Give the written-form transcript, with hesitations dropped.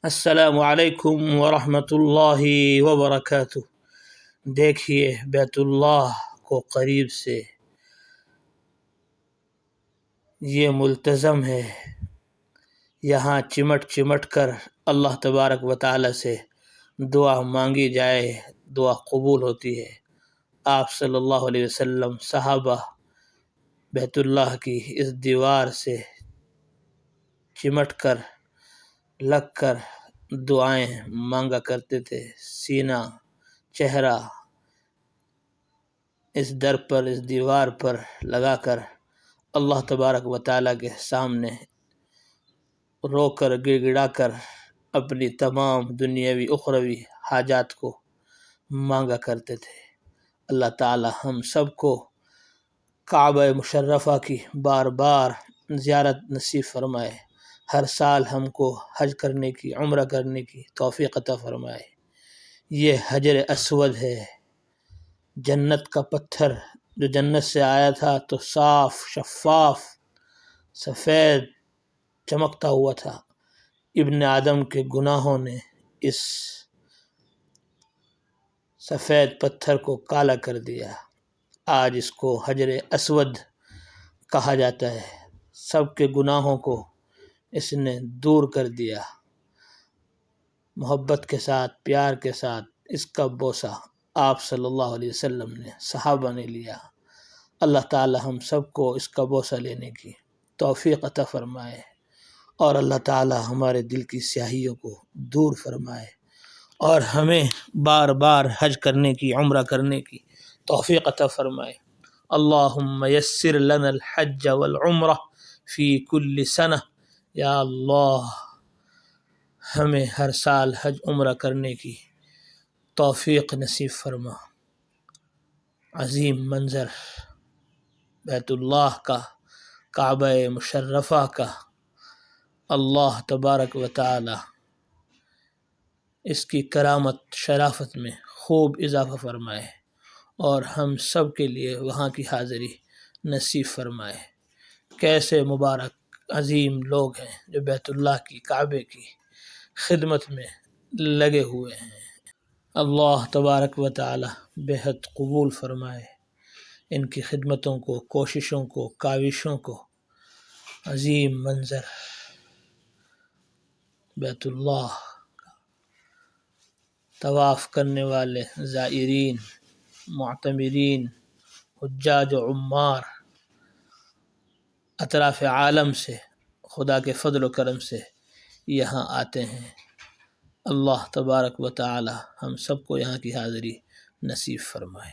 السلام علیکم ورحمۃ اللہ وبرکاتہ۔ دیکھیے بیت اللہ کو قریب سے، یہ ملتزم ہے، یہاں چمٹ چمٹ کر اللہ تبارک و تعالی سے دعا مانگی جائے، دعا قبول ہوتی ہے۔ آپ صلی اللہ علیہ وسلم، صحابہ بیت اللہ کی اس دیوار سے چمٹ کر لگ کر دعائیں مانگا کرتے تھے، سینہ چہرہ اس در پر، اس دیوار پر لگا کر اللہ تبارک و تعالیٰ کے سامنے رو کر گڑ گڑا کر اپنی تمام دنیاوی اخروی حاجات کو مانگا کرتے تھے۔ اللہ تعالی ہم سب کو کعبہ مشرفہ کی بار بار زیارت نصیب فرمائے، ہر سال ہم کو حج کرنے کی، عمرہ کرنے کی توفیق عطا فرمائے۔ یہ حجر اسود ہے، جنت کا پتھر جو جنت سے آیا تھا تو صاف شفاف سفید چمکتا ہوا تھا۔ ابن آدم کے گناہوں نے اس سفید پتھر کو کالا کر دیا، آج اس کو حجر اسود کہا جاتا ہے۔ سب کے گناہوں کو اس نے دور کر دیا، محبت کے ساتھ، پیار کے ساتھ اس کا بوسہ آپ صلی اللہ علیہ وسلم نے، صحابہ نے لیا۔ اللہ تعالی ہم سب کو اس کا بوسہ لینے کی توفیق عطا فرمائے، اور اللہ تعالی ہمارے دل کی سیاہیوں کو دور فرمائے، اور ہمیں بار بار حج کرنے کی، عمرہ کرنے کی توفیق عطا فرمائے۔ اللہم یسر لنا الحج والعمرہ فی کل سنہ، یا اللہ ہمیں ہر سال حج عمرہ کرنے کی توفیق نصیب فرما۔ عظیم منظر بیت اللہ کا، کعبہ مشرفہ کا، اللہ تبارک و تعالی اس کی کرامت شرافت میں خوب اضافہ فرمائے، اور ہم سب کے لیے وہاں کی حاضری نصیب فرمائے۔ کیسے مبارک عظیم لوگ ہیں جو بیت اللہ کی، کعبے کی خدمت میں لگے ہوئے ہیں۔ اللہ تبارک و تعالی بہت قبول فرمائے ان کی خدمتوں کو، کوششوں کو، کاوشوں کو۔ عظیم منظر بیت اللہ کا، طواف کرنے والے زائرین، معتمرین، حجاج و عمار اطراف عالم سے خدا کے فضل و کرم سے یہاں آتے ہیں۔ اللہ تبارک و تعالی ہم سب کو یہاں کی حاضری نصیب فرمائے۔